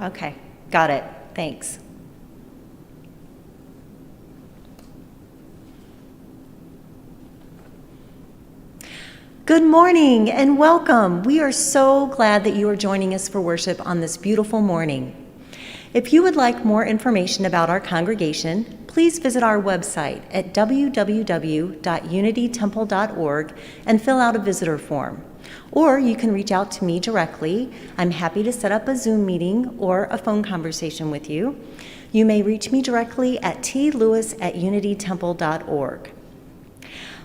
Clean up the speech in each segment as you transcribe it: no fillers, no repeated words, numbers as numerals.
Okay, got it. Thanks. Good morning and welcome. We are so glad that you are joining us for worship on this beautiful morning. If you would like more information about our congregation, please visit our website at www.unitytemple.org and fill out a visitor form. Or you can reach out to me directly. I'm happy to set up a Zoom meeting or a phone conversation with you. You may reach me directly at tlewis@unitytemple.org.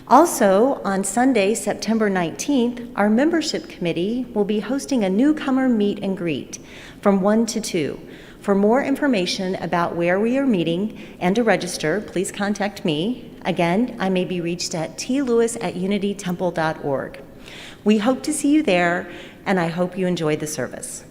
Also, on Sunday, September 19th, our membership committee will be hosting a newcomer meet and greet from 1 to 2. For more information about where we are meeting and to register, please contact me. Again, I may be reached at tlewis@unitytemple.org. We hope to see you there, and I hope you enjoy the service.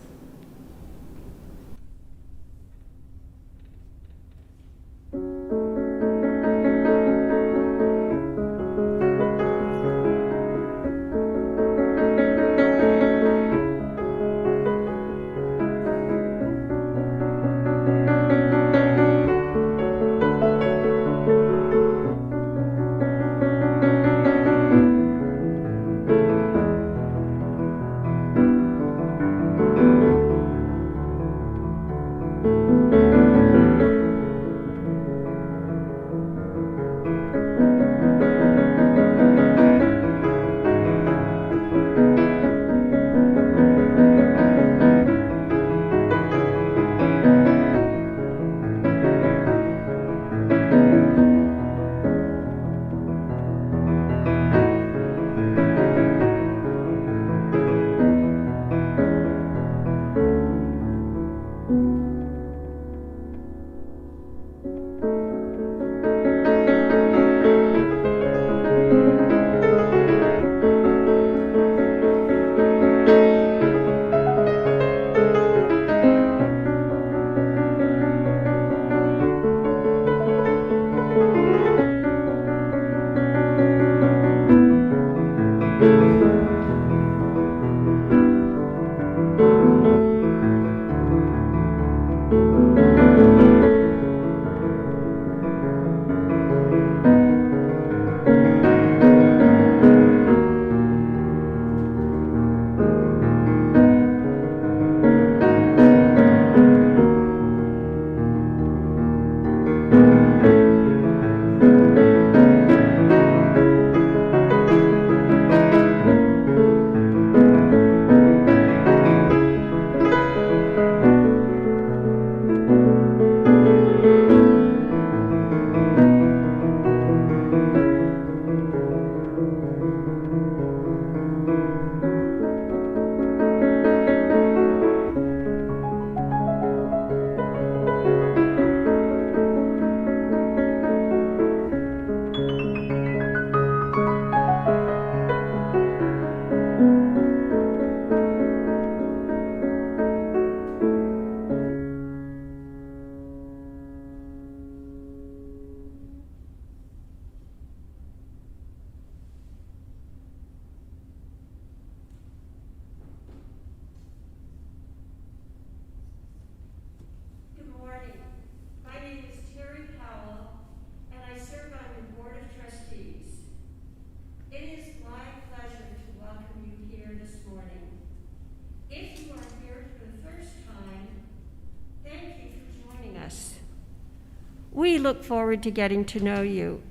We look forward to getting to know you.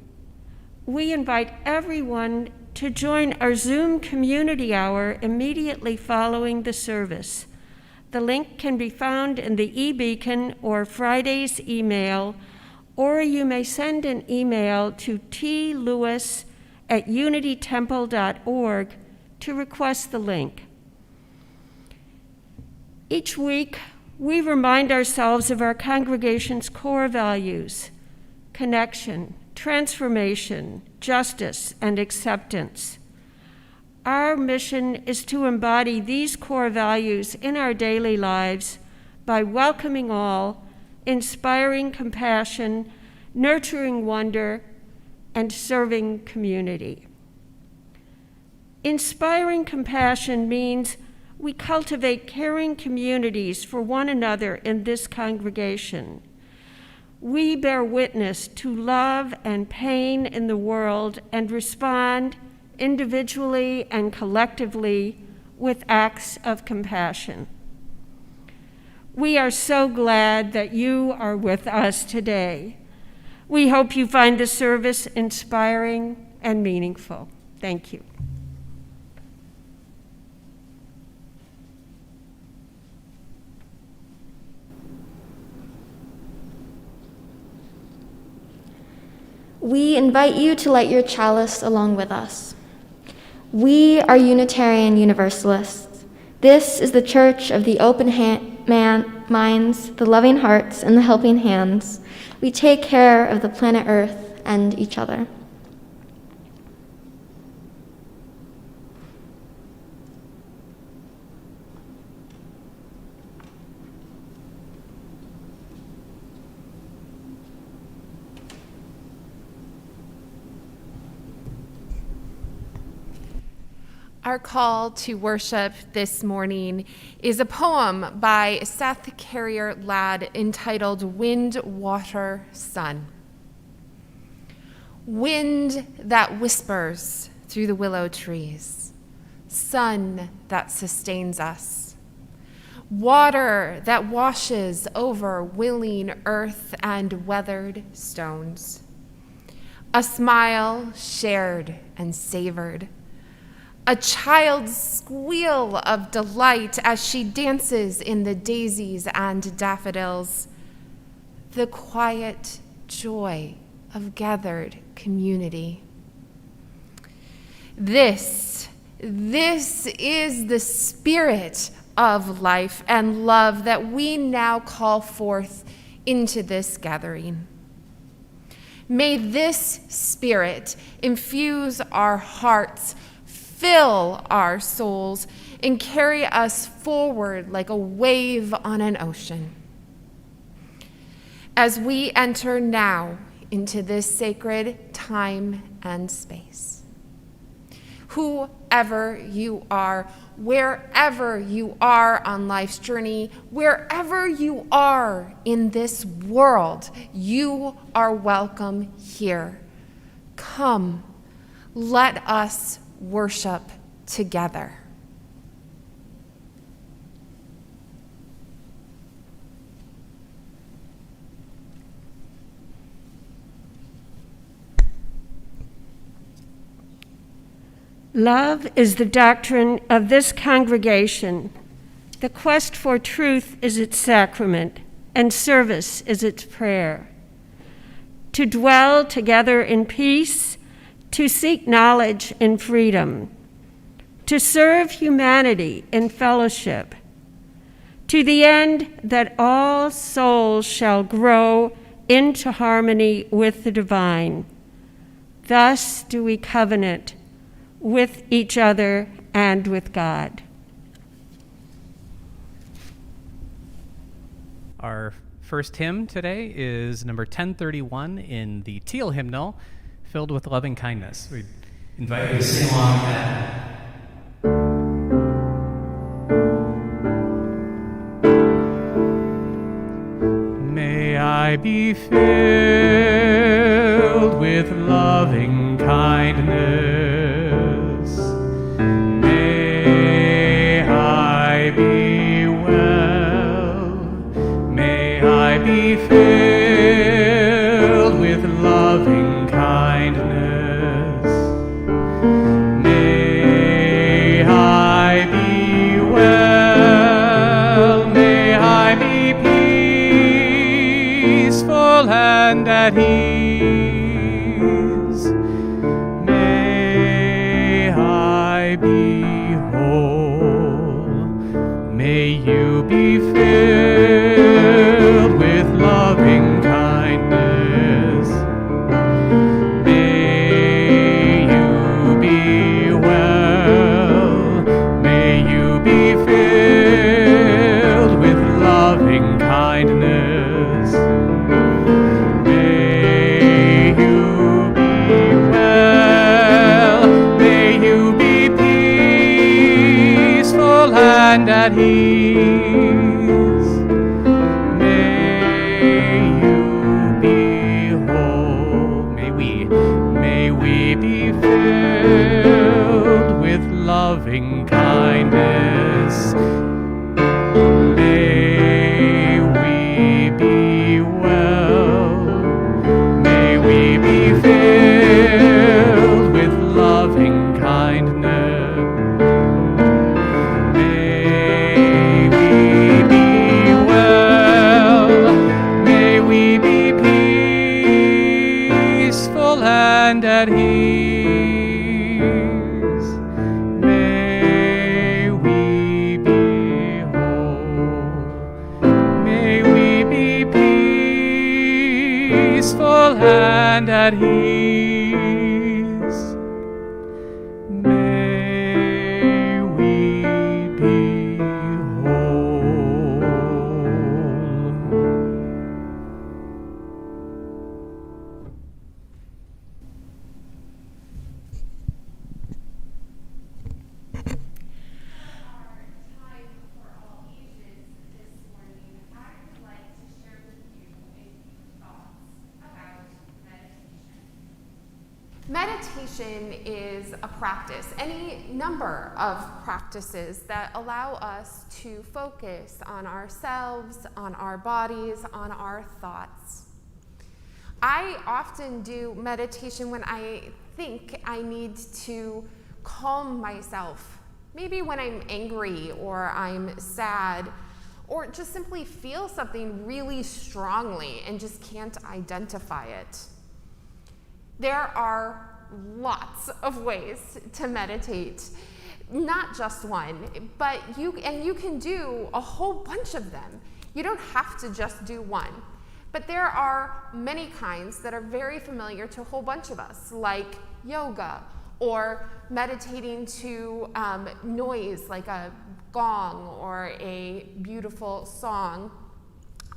We invite everyone to join our Zoom community hour immediately following the service. The link can be found in the e-beacon or Friday's email, or you may send an email to tlewis@unitytemple.org to request the link. Each week, we remind ourselves of our congregation's core values: connection, transformation, justice, and acceptance. Our mission is to embody these core values in our daily lives by welcoming all, inspiring compassion, nurturing wonder, and serving community. Inspiring compassion means we cultivate caring communities for one another in this congregation. We bear witness to love and pain in the world and respond individually and collectively with acts of compassion. We are so glad that you are with us today. We hope you find the service inspiring and meaningful. Thank you. We invite you to light your chalice along with us. We are Unitarian Universalists. This is the church of the open minds, the loving hearts, and the helping hands. We take care of the planet Earth and each other. Our call to worship this morning is a poem by Seth Carrier Ladd entitled Wind, Water, Sun. Wind that whispers through the willow trees, sun that sustains us, water that washes over willing earth and weathered stones, a smile shared and savored, a child's squeal of delight as she dances in the daisies and daffodils, the quiet joy of gathered community. This is the spirit of life and love that we now call forth into this gathering. May this spirit infuse our hearts, fill our souls, and carry us forward like a wave on an ocean. As we enter now into this sacred time and space, whoever you are, wherever you are on life's journey, wherever you are in this world, you are welcome here. Come, let us worship together. Love is the doctrine of this congregation. The quest for truth is its sacrament, and service is its prayer. To dwell together in peace, to seek knowledge in freedom, to serve humanity in fellowship, to the end that all souls shall grow into harmony with the divine. Thus do we covenant with each other and with God. Our first hymn today is number 1031 in the Teal hymnal, Filled with Loving Kindness. We invite you to sing along with that. May I be filled with loving kindness. May I be well. May I be filled with loving kindness. May I be well. May I be peaceful and at ease. May I be whole. May you be filled with loving kindness. May you be well. May you be filled with loving kindness. May you be well. May you be peaceful and at ease. May you be whole. May we be filled with loving kindness. May we be well. May we be filled with loving kindness. May we be well. May we be peaceful and at ease. May we be whole. May we be peaceful and at ease. May we be whole. Meditation is a practice, any number of practices that allow us to focus on ourselves, on our bodies, on our thoughts. I often do meditation when I think I need to calm myself, maybe when I'm angry or I'm sad, or just simply feel something really strongly and just can't identify it. There are lots of ways to meditate, not just one, but you can do a whole bunch of them. You don't have to just do one, but there are many kinds that are very familiar to a whole bunch of us, like yoga or meditating to noise like a gong or a beautiful song.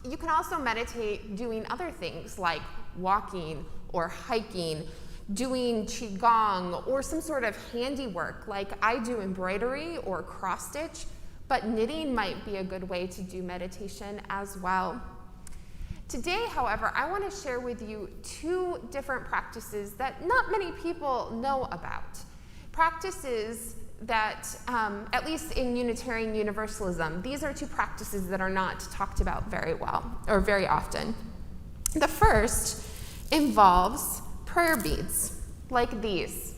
You can also meditate doing other things like walking or hiking, doing qigong, or some sort of handiwork like I do embroidery or cross stitch, but knitting might be a good way to do meditation as well. Today, however, I want to share with you two different practices that not many people know about. Practices that, at least in Unitarian Universalism, these are two practices that are not talked about very well or very often. The first involves prayer beads, like these.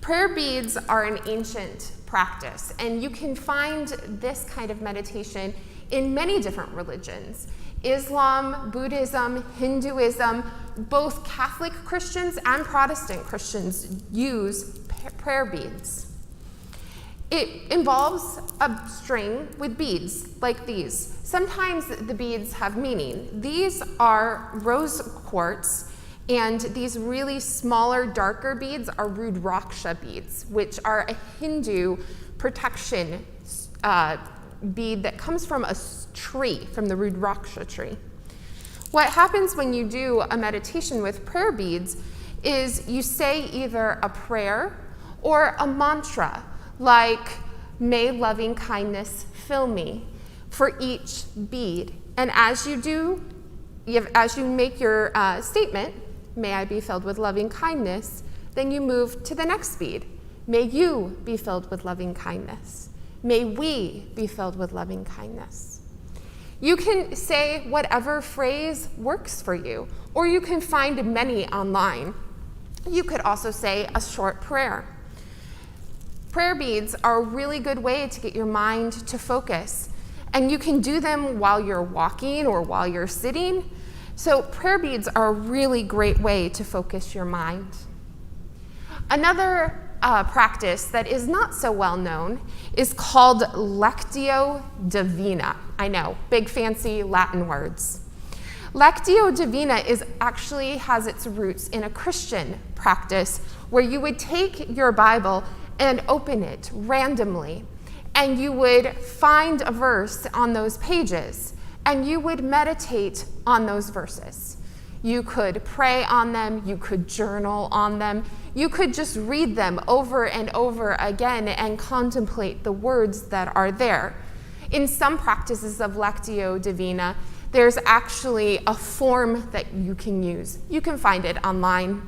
Prayer beads are an ancient practice, and you can find this kind of meditation in many different religions. Islam, Buddhism, Hinduism, both Catholic Christians and Protestant Christians use prayer beads. It involves a string with beads like these. Sometimes the beads have meaning. These are rose quartz, and these really smaller, darker beads are Rudraksha beads, which are a Hindu protection bead that comes from a tree, from the Rudraksha tree. What happens when you do a meditation with prayer beads is you say either a prayer or a mantra, like, "May loving kindness fill me," for each bead. And as you make your statement, "May I be filled with loving kindness," then you move to the next bead. "May you be filled with loving kindness. May we be filled with loving kindness." You can say whatever phrase works for you, or you can find many online. You could also say a short prayer. Prayer beads are a really good way to get your mind to focus, and you can do them while you're walking or while you're sitting. So prayer beads are a really great way to focus your mind. Another practice that is not so well known is called Lectio Divina. I know, big fancy Latin words. Lectio Divina has its roots in a Christian practice where you would take your Bible and open it randomly, and you would find a verse on those pages, and you would meditate on those verses. You could pray on them, you could journal on them, you could just read them over and over again and contemplate the words that are there. In some practices of Lectio Divina, there's actually a form that you can use. You can find it online.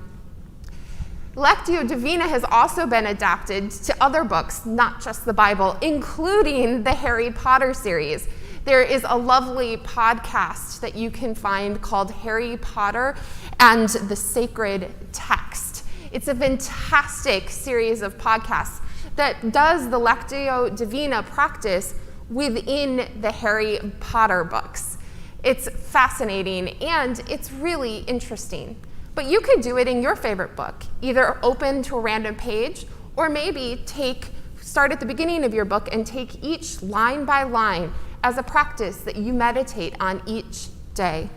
Lectio Divina has also been adapted to other books, not just the Bible, including the Harry Potter series. There is a lovely podcast that you can find called Harry Potter and the Sacred Text. It's a fantastic series of podcasts that does the Lectio Divina practice within the Harry Potter books. It's fascinating and it's really interesting. But you could do it in your favorite book, either open to a random page or maybe start at the beginning of your book and take each line by line as a practice that you meditate on each day.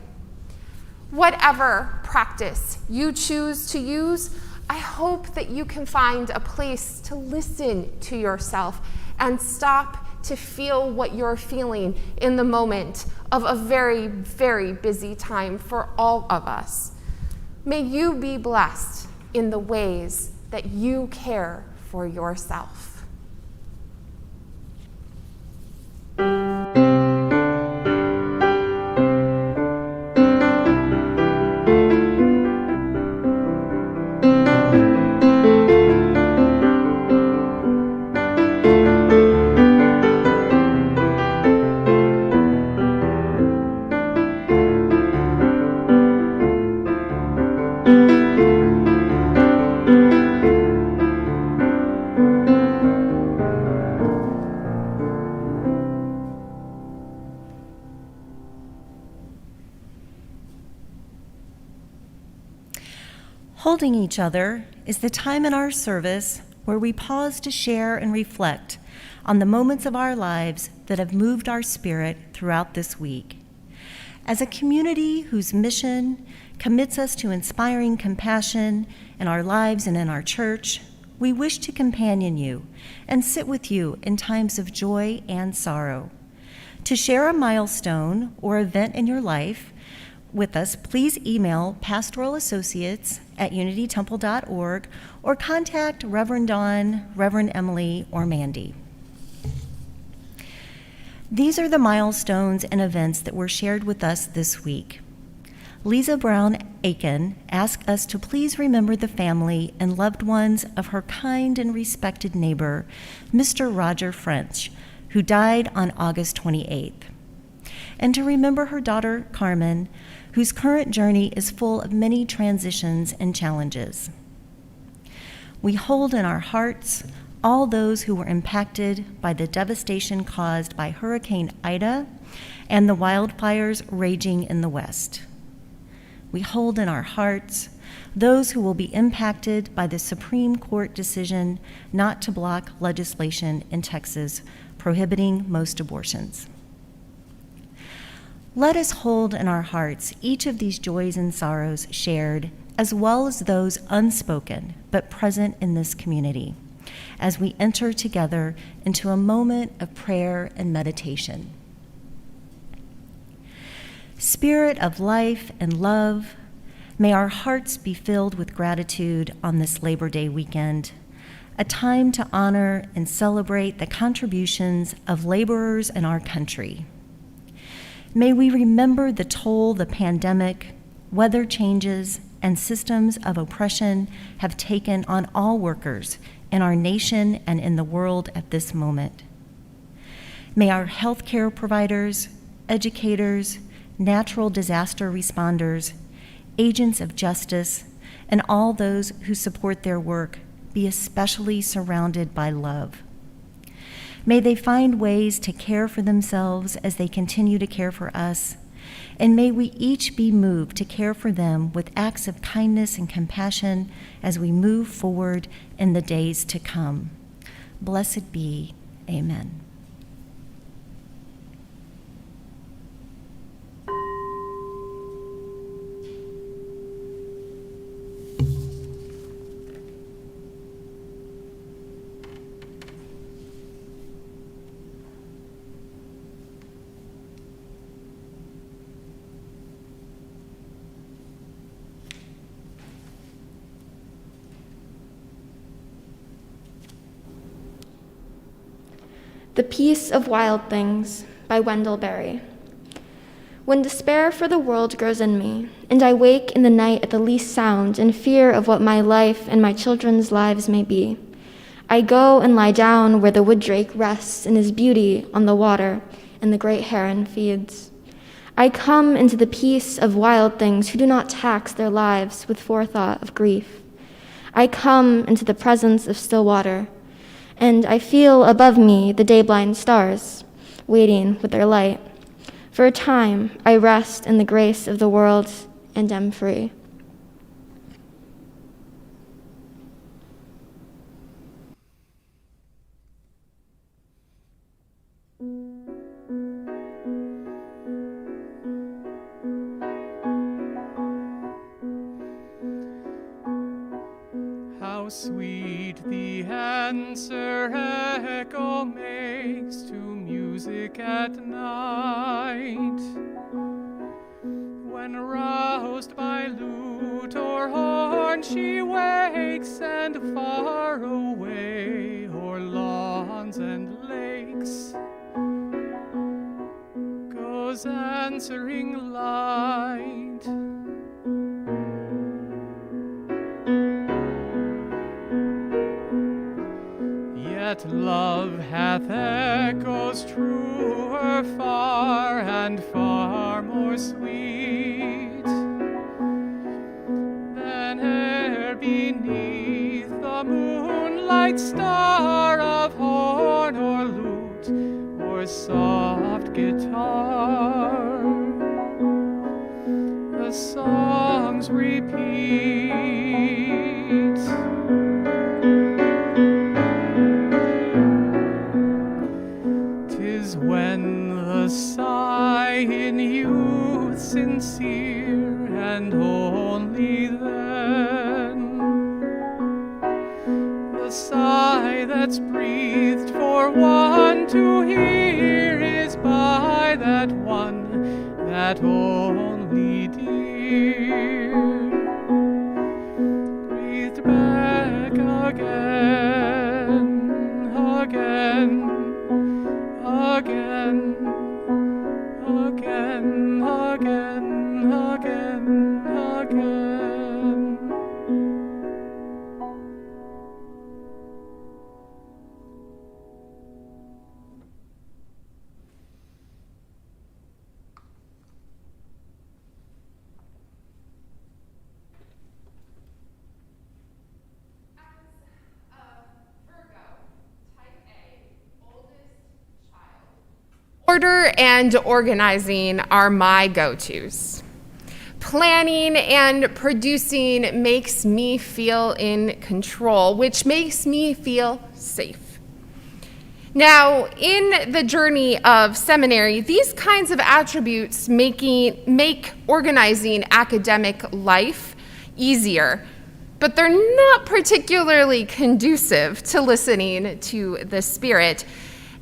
Whatever practice you choose to use, I hope that you can find a place to listen to yourself and stop to feel what you're feeling in the moment of a very, very busy time for all of us. May you be blessed in the ways that you care for yourself. Holding each other is the time in our service where we pause to share and reflect on the moments of our lives that have moved our spirit throughout this week. As a community whose mission commits us to inspiring compassion in our lives and in our church, we wish to companion you and sit with you in times of joy and sorrow. To share a milestone or event in your life with us, please email pastoralassociates@unitytemple.org or contact Reverend Dawn, Reverend Emily, or Mandy. These are the milestones and events that were shared with us this week. Lisa Brown Aiken asked us to please remember the family and loved ones of her kind and respected neighbor, Mr. Roger French, who died on August 28th, and to remember her daughter, Carmen, whose current journey is full of many transitions and challenges. We hold in our hearts all those who were impacted by the devastation caused by Hurricane Ida and the wildfires raging in the West. We hold in our hearts those who will be impacted by the Supreme Court decision not to block legislation in Texas prohibiting most abortions. Let us hold in our hearts each of these joys and sorrows shared, as well as those unspoken but present in this community, as we enter together into a moment of prayer and meditation. Spirit of life and love, may our hearts be filled with gratitude on this Labor Day weekend, a time to honor and celebrate the contributions of laborers in our country. May we remember the toll the pandemic, weather changes, and systems of oppression have taken on all workers in our nation and in the world at this moment. May our healthcare providers, educators, natural disaster responders, agents of justice, and all those who support their work be especially surrounded by love. May they find ways to care for themselves as they continue to care for us, and may we each be moved to care for them with acts of kindness and compassion as we move forward in the days to come. Blessed be, amen. The Peace of Wild Things by Wendell Berry. When despair for the world grows in me, and I wake in the night at the least sound in fear of what my life and my children's lives may be, I go and lie down where the wood drake rests in his beauty on the water and the great heron feeds. I come into the peace of wild things who do not tax their lives with forethought of grief. I come into the presence of still water, and I feel above me the day-blind stars, waiting with their light. For a time, I rest in the grace of the world and am free. How sweet the answer echo makes to music at night, when roused by lute or horn she wakes, and far away o'er lawns and lakes goes answering light. Yet love hath echoes truer far and far more sweet than e'er beneath the moonlight star of horn or lute or soft guitar. The songs repeat. When the sigh in youth sincere, and only then the sigh that's breathed for one to hear is by that one that only dear, breathed back again, again, again, again, again, again, again. Order and organizing are my go-tos. Planning and producing makes me feel in control, which makes me feel safe. Now, in the journey of seminary, these kinds of attributes make organizing academic life easier, but they're not particularly conducive to listening to the Spirit.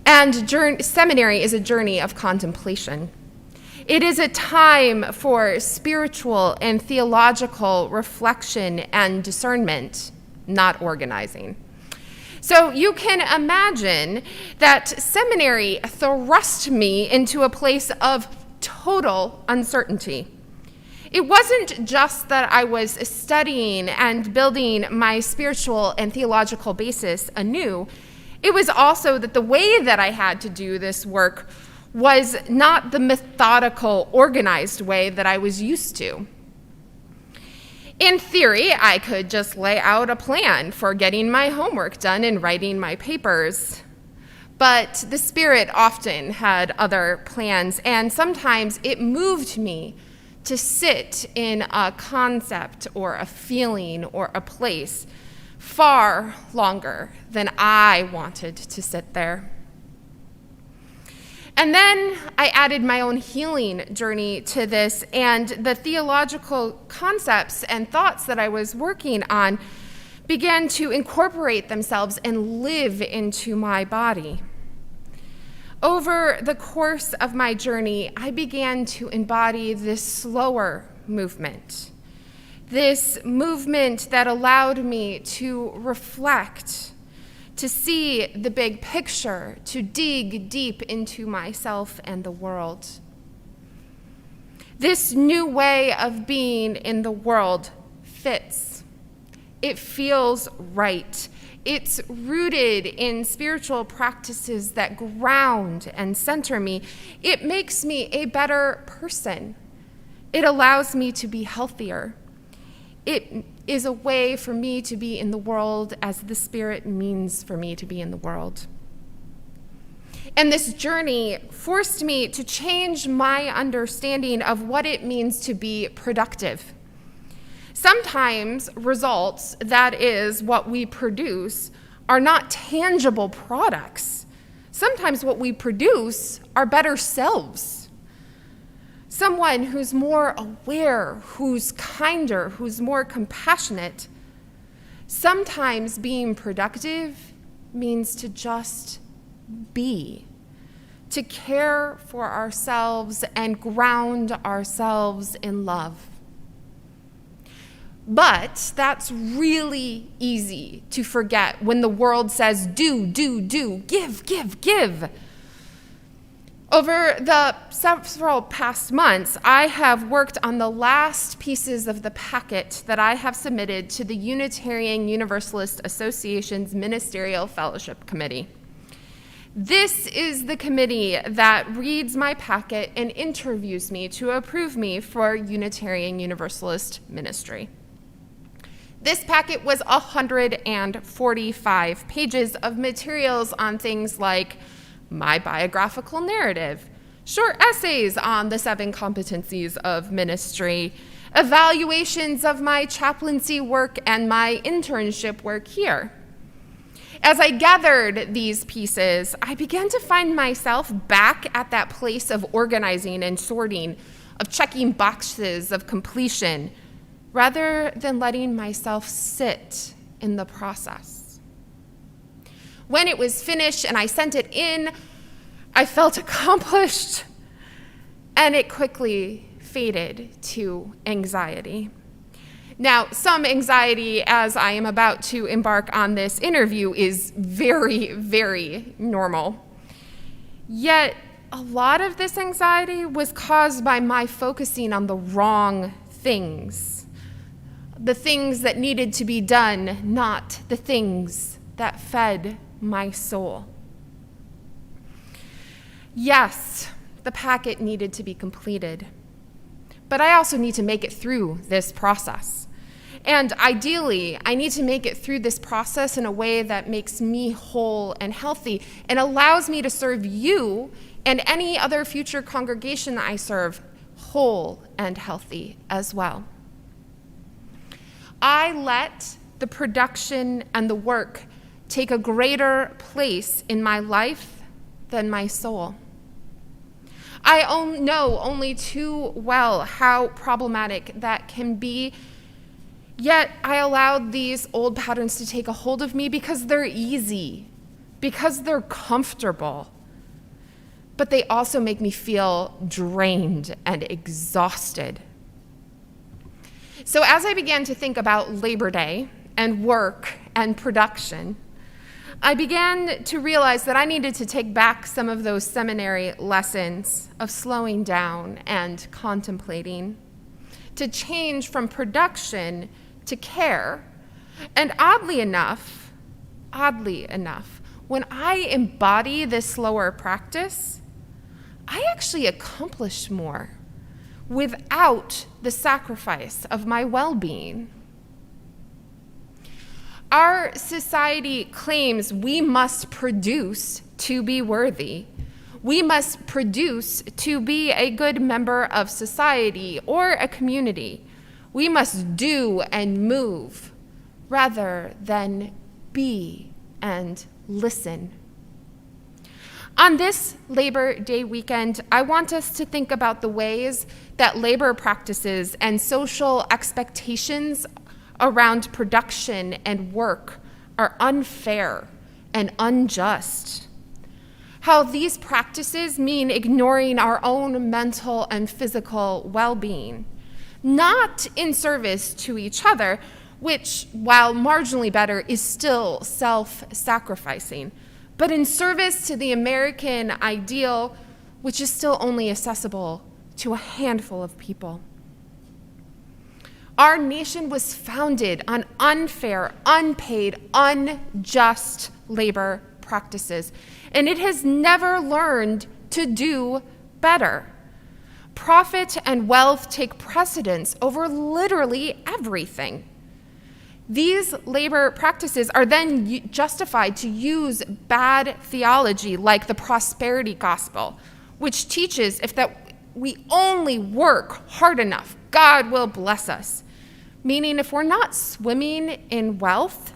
And seminary is a journey of contemplation. It is a time for spiritual and theological reflection and discernment, not organizing. So you can imagine that seminary thrust me into a place of total uncertainty. It wasn't just that I was studying and building my spiritual and theological basis anew. It was also that the way that I had to do this work was not the methodical, organized way that I was used to. In theory, I could just lay out a plan for getting my homework done and writing my papers. But the Spirit often had other plans, and sometimes it moved me to sit in a concept or a feeling or a place far longer than I wanted to sit there. And then I added my own healing journey to this, and the theological concepts and thoughts that I was working on began to incorporate themselves and live into my body. Over the course of my journey, I began to embody this slower movement, this movement that allowed me to reflect, to see the big picture, to dig deep into myself and the world. This new way of being in the world fits. It feels right. It's rooted in spiritual practices that ground and center me. It makes me a better person. It allows me to be healthier. It is a way for me to be in the world as the Spirit means for me to be in the world. And this journey forced me to change my understanding of what it means to be productive. Sometimes results, that is, what we produce, are not tangible products. Sometimes what we produce are better selves. Someone who's more aware, who's kinder, who's more compassionate. Sometimes being productive means to just be, to care for ourselves and ground ourselves in love. But that's really easy to forget when the world says, do, give. Over the several past months, I have worked on the last pieces of the packet that I have submitted to the Unitarian Universalist Association's Ministerial Fellowship Committee. This is the committee that reads my packet and interviews me to approve me for Unitarian Universalist ministry. This packet was 145 pages of materials on things like my biographical narrative, short essays on the 7 competencies of ministry, evaluations of my chaplaincy work and my internship work here. As I gathered these pieces, I began to find myself back at that place of organizing and sorting, of checking boxes of completion, rather than letting myself sit in the process. When it was finished and I sent it in, I felt accomplished, and it quickly faded to anxiety. Now, some anxiety as I am about to embark on this interview is very, very normal. Yet, a lot of this anxiety was caused by my focusing on the wrong things, the things that needed to be done, not the things that fed my soul. Yes, the packet needed to be completed, but I also need to make it through this process. And ideally, I need to make it through this process in a way that makes me whole and healthy and allows me to serve you and any other future congregation I serve whole and healthy as well. I let the production and the work take a greater place in my life than my soul. I know only too well how problematic that can be, yet I allowed these old patterns to take a hold of me because they're easy, because they're comfortable, but they also make me feel drained and exhausted. So as I began to think about Labor Day and work and production, I began to realize that I needed to take back some of those seminary lessons of slowing down and contemplating, to change from production to care. And oddly enough, when I embody this slower practice, I actually accomplish more without the sacrifice of my well-being. Our society claims we must produce to be worthy. We must produce to be a good member of society or a community. We must do and move rather than be and listen. On this Labor Day weekend, I want us to think about the ways that labor practices and social expectations around production and work are unfair and unjust. How these practices mean ignoring our own mental and physical well-being, not in service to each other, which, while marginally better, is still self-sacrificing, but in service to the American ideal, which is still only accessible to a handful of people. Our nation was founded on unfair, unpaid, unjust labor practices, and it has never learned to do better. Profit and wealth take precedence over literally everything. These labor practices are then justified to use bad theology like the prosperity gospel, which teaches if that we only work hard enough, God will bless us. Meaning if we're not swimming in wealth,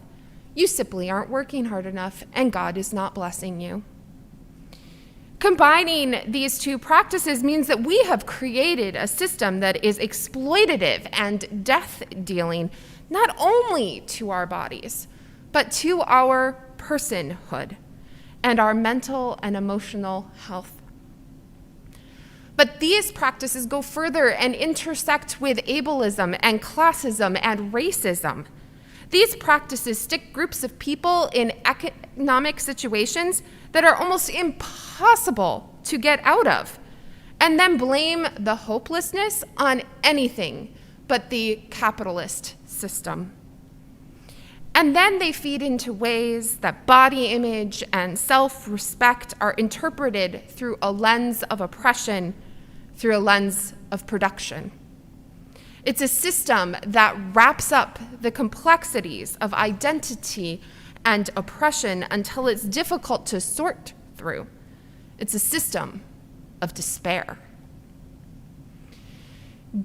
you simply aren't working hard enough and God is not blessing you. Combining these two practices means that we have created a system that is exploitative and death-dealing, not only to our bodies, but to our personhood and our mental and emotional health. But these practices go further and intersect with ableism and classism and racism. These practices stick groups of people in economic situations that are almost impossible to get out of, and then blame the hopelessness on anything but the capitalist system. And then they feed into ways that body image and self-respect are interpreted through a lens of oppression, through a lens of production. It's a system that wraps up the complexities of identity and oppression until it's difficult to sort through. It's a system of despair.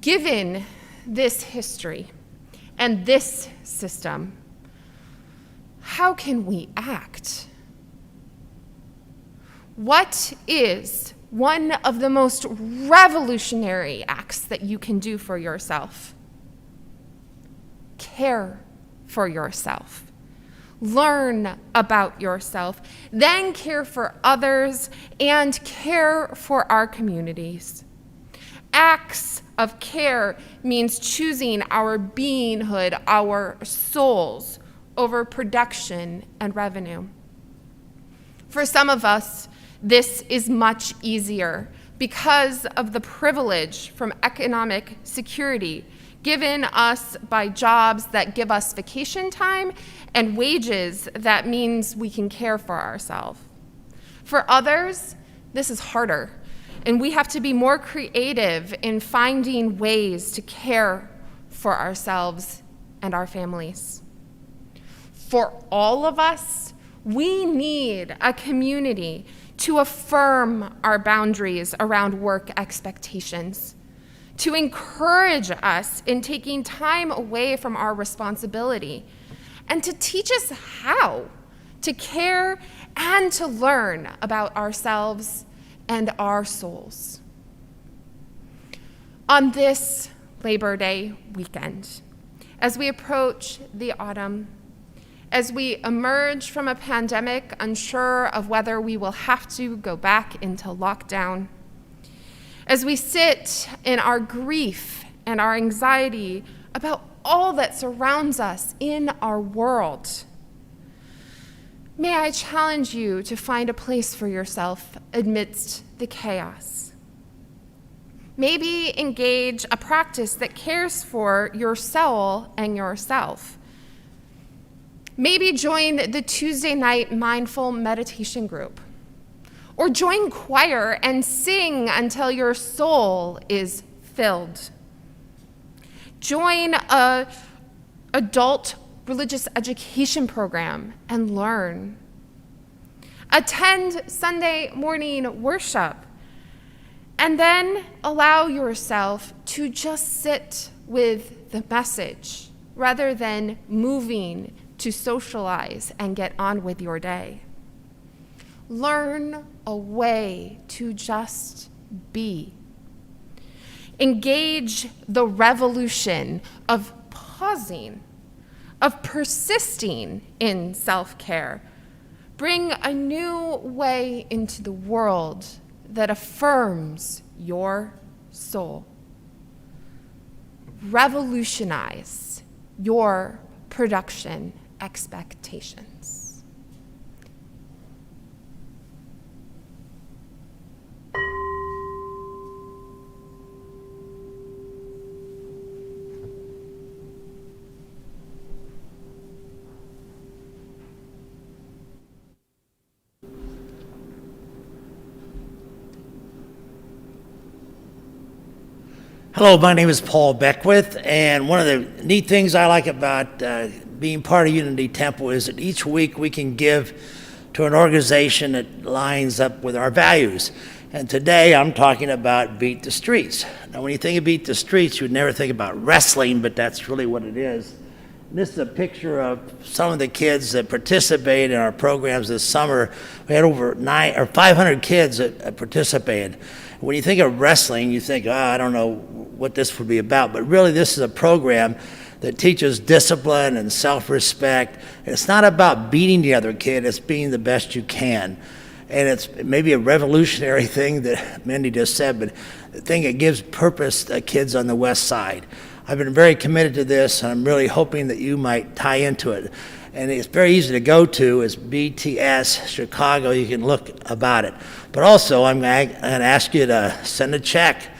Given this history and this system, how can we act? What is one of the most revolutionary acts that you can do for yourself? Care for yourself. Learn about yourself, then care for others and care for our communities. Acts of care means choosing our beinghood, our souls, over production and revenue. For some of us, this is much easier because of the privilege from economic security given us by jobs that give us vacation time and wages that means we can care for ourselves. For others, this is harder, and we have to be more creative in finding ways to care for ourselves and our families. For all of us, we need a community to affirm our boundaries around work expectations, to encourage us in taking time away from our responsibility, and to teach us how to care and to learn about ourselves and our souls. On this Labor Day weekend, as we approach the autumn, as we emerge from a pandemic unsure of whether we will have to go back into lockdown, as we sit in our grief and our anxiety about all that surrounds us in our world, may I challenge you to find a place for yourself amidst the chaos. Maybe engage a practice that cares for your soul and yourself. Maybe join the Tuesday night mindful meditation group, or join choir and sing until your soul is filled. Join an adult religious education program and learn. Attend Sunday morning worship, and then allow yourself to just sit with the message rather than moving to socialize and get on with your day. Learn a way to just be. Engage the revolution of pausing, of persisting in self-care. Bring a new way into the world that affirms your soul. Revolutionize your production expectations. Hello, my name is Paul Beckwith, and one of the neat things I like about being part of Unity Temple is that each week we can give to an organization that lines up with our values. And today I'm talking about Beat the Streets. Now, when you think of Beat the Streets, you would never think about wrestling, but that's really what it is. And this is a picture of some of the kids that participated in our programs this summer. We had over 500 kids that participated. When you think of wrestling, you think, I don't know what this would be about, but really this is a program that teaches discipline and self-respect. And it's not about beating the other kid, it's being the best you can. And it's maybe a revolutionary thing that Mindy just said, but the thing that gives purpose to kids on the West Side. I've been very committed to this, and I'm really hoping that you might tie into it. And it's very easy to go to. It's BTS Chicago. You can look about it. But also, I'm going to ask you to send a check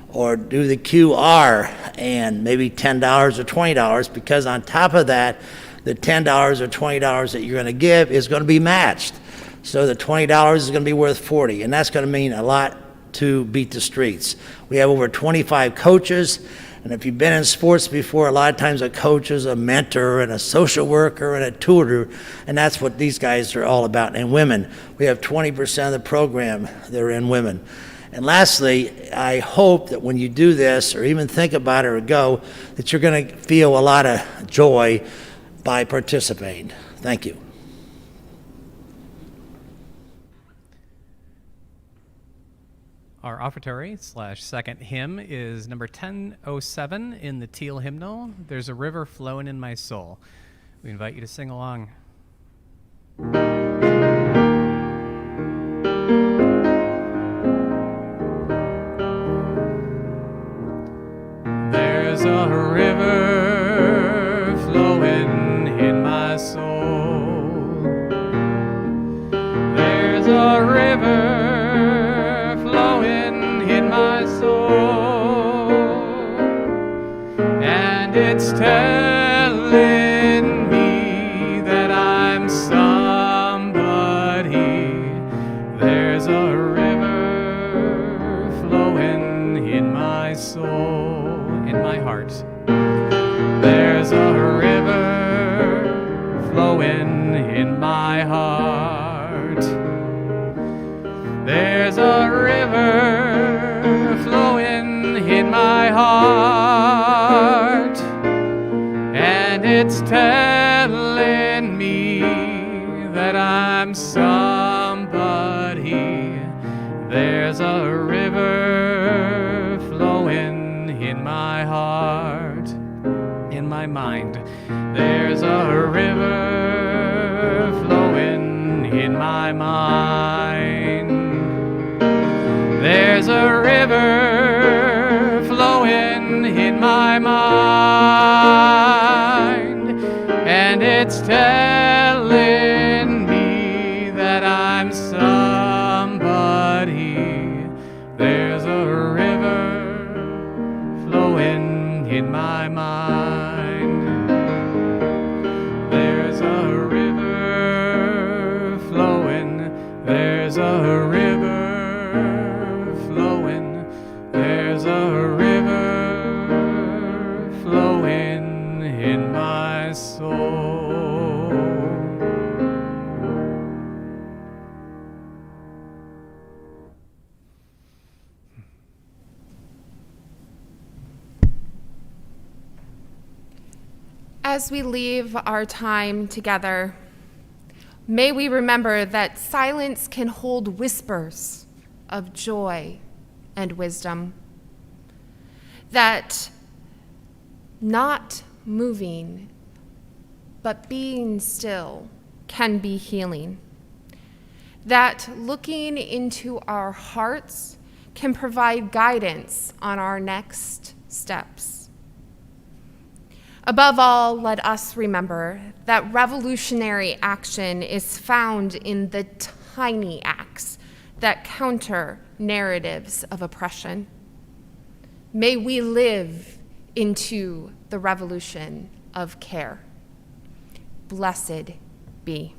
or do the QR and maybe $10 or $20, because on top of that, the $10 or $20 that you're going to give is going to be matched. So the $20 is going to be worth $40, and that's going to mean a lot to Beat the Streets. We have over 25 coaches. And if you've been in sports before, a lot of times a coach is a mentor and a social worker and a tutor, and that's what these guys are all about. And women, we have 20% of the program that are in women. And lastly, I hope that when you do this or even think about it or go, that you're going to feel a lot of joy by participating. Thank you. Our offertory / second hymn is number 1007 in the Teal hymnal. There's a river flowing in my soul. We invite you to sing along. There's a river flowing in my soul. There's a river my soul, and it's telling me that I'm somebody. There's a river flowing in my soul, in my heart. There's a river flowing in my heart. There's a river flowing in my heart, and it's telling me that I'm somebody. There's a river flowing in my heart, in my mind. There's a river flowing in my mind. There's a river flowing in my mind, and it's telling me that I'm somebody. There's a river flowing in my mind. There's a river flowing. There's a river. There's a river flowing in my soul. As we leave our time together, may we remember that silence can hold whispers of joy and wisdom, that not moving but being still can be healing, that looking into our hearts can provide guidance on our next steps. Above all, let us remember that revolutionary action is found in the tiny acts that counter narratives of oppression. May we live into the revolution of care. Blessed be.